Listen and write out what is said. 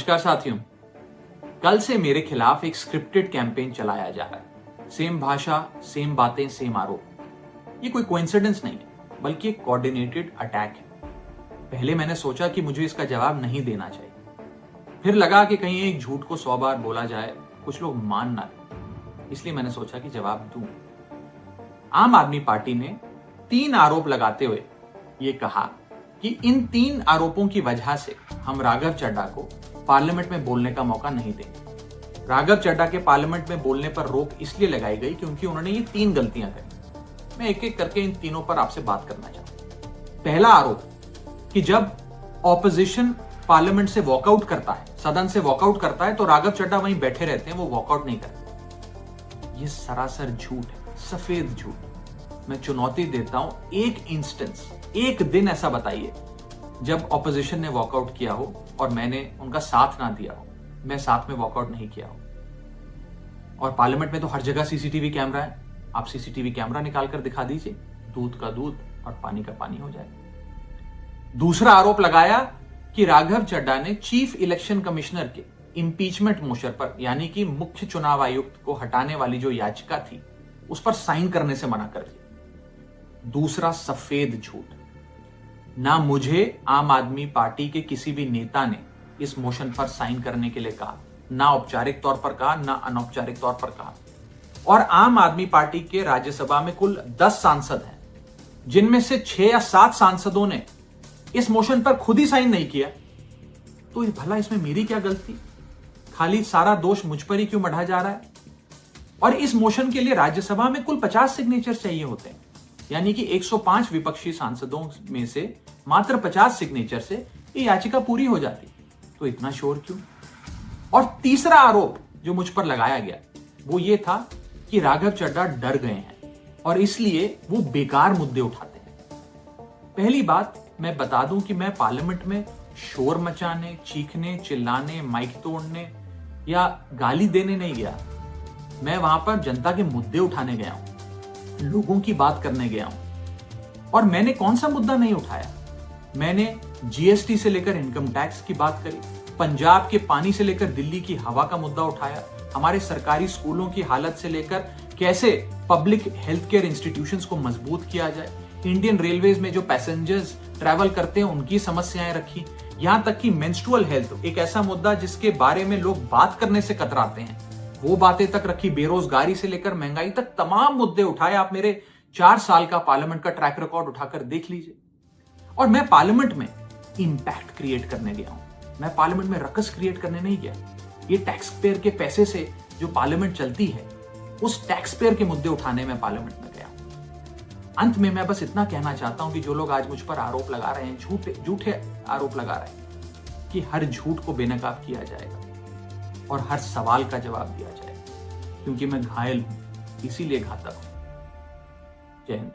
नमस्कार साथियों। कल से मेरे खिलाफ एक स्क्रिप्टेड कैंपेन चलाया जा रहा है। सेम भाषा, सेम बातें, सेम आरोप। ये कोई कोइंसिडेंस नहीं है, बल्कि एक कोऑर्डिनेटेड अटैक है। पहले मैंने सोचा कि मुझे इसका जवाब नहीं देना चाहिए, फिर लगा कि कहीं एक झूठ को 100 बार बोला जाए, कुछ लोग मान ना लें, इसलिए मैंने सोचा कि जवाब दूं। आम आदमी पार्टी ने 3 आरोप लगाते हुए ये कहा कि इन 3 आरोपों की वजह से हम राघव चड्ढा को पार्लियामेंट में बोलने का मौका नहीं देंगे। राघव चड्ढा के पार्लियामेंट में बोलने पर रोक इसलिए लगाई गई क्योंकि उन्होंने ये 3 गलतियां करी। मैं एक एक करके इन तीनों पर आपसे बात करना चाहता हूं। पहला आरोप कि जब ऑपोजिशन पार्लियामेंट से वॉकआउट करता है, सदन से वॉकआउट करता है, तो राघव चड्ढा वहीं बैठे रहते हैं, वो वॉकआउट नहीं करते। ये सरासर झूठ है, सफेद झूठ। मैं चुनौती देता हूं, एक इंस्टेंस, एक दिन ऐसा बताइए जब ऑपोजिशन ने वॉकआउट किया हो और मैंने उनका साथ ना दिया हो, मैं साथ में वॉकआउट नहीं किया हो। और पार्लियामेंट में तो हर जगह सीसीटीवी कैमरा है, आप सीसीटीवी कैमरा निकाल कर दिखा दीजिए, दूध का दूध और पानी का पानी हो जाए। दूसरा आरोप लगाया कि राघव चड्ढा ने चीफ इलेक्शन कमिश्नर के इंपीचमेंट मोशन पर, यानी कि मुख्य चुनाव आयुक्त को हटाने वाली जो याचिका थी, उस पर साइन करने से मना कर दिया। दूसरा सफेद झूठ। ना मुझे आम आदमी पार्टी के किसी भी नेता ने इस मोशन पर साइन करने के लिए कहा, ना औपचारिक तौर पर कहा, ना अनौपचारिक तौर पर कहा। और आम आदमी पार्टी के राज्यसभा में कुल 10 सांसद हैं, जिनमें से 6 या 7 सांसदों ने इस मोशन पर खुद ही साइन नहीं किया। तो भला इसमें मेरी क्या गलती? खाली सारा दोष मुझ पर ही क्यों मढ़ा जा रहा है? और इस मोशन के लिए राज्यसभा में कुल 50 सिग्नेचर चाहिए होते हैं, यानी कि 105 विपक्षी सांसदों में से मात्र 50 सिग्नेचर से ये याचिका पूरी हो जाती। तो इतना शोर क्यों? और तीसरा आरोप जो मुझ पर लगाया गया वो ये था कि राघव चड्ढा डर गए हैं और इसलिए वो बेकार मुद्दे उठाते हैं। पहली बात मैं बता दूं कि मैं पार्लियामेंट में शोर मचाने, चीखने, चिल्लाने, माइक तोड़ने या गाली देने नहीं गया। मैं वहां पर जनता के मुद्दे उठाने गया हूं, लोगों की बात करने गया हूं। और मैंने कौन सा मुद्दा नहीं उठाया? मैंने जीएसटी से लेकर इनकम टैक्स की बात करी, पंजाब के पानी से लेकर दिल्ली की हवा का मुद्दा उठाया, हमारे सरकारी स्कूलों की हालत से लेकर कैसे पब्लिक हेल्थ केयर इंस्टीट्यूशंस को मजबूत किया जाए, इंडियन रेलवेज में जो पैसेंजर्स ट्रैवल करते हैं उनकी समस्याएं रखी, यहां तक कि मेंस्ट्रुअल हेल्थ, एक ऐसा मुद्दा जिसके बारे में लोग बात करने से कतराते हैं, वो बातें तक रखी। बेरोजगारी से लेकर महंगाई तक तमाम मुद्दे उठाए। आप मेरे 4 साल का पार्लियामेंट का ट्रैक रिकॉर्ड उठाकर देख लीजिए। और मैं पार्लियामेंट में इंपैक्ट क्रिएट करने गया हूं, मैं पार्लियामेंट में रकस क्रिएट करने नहीं गया। ये टैक्स पेयर के पैसे से जो पार्लियामेंट चलती है, उस टैक्स पेयर के मुद्दे उठाने में पार्लियामेंट में गया। अंत में मैं बस इतना कहना चाहता हूं कि जो लोग आज मुझ पर आरोप लगा रहे हैं, झूठे आरोप लगा रहे हैं, कि हर झूठ को बेनकाब किया जाएगा और हर सवाल का जवाब दिया जाएगा, क्योंकि मैं घायल हूं, इसीलिए घातक हूं। जय हिंद।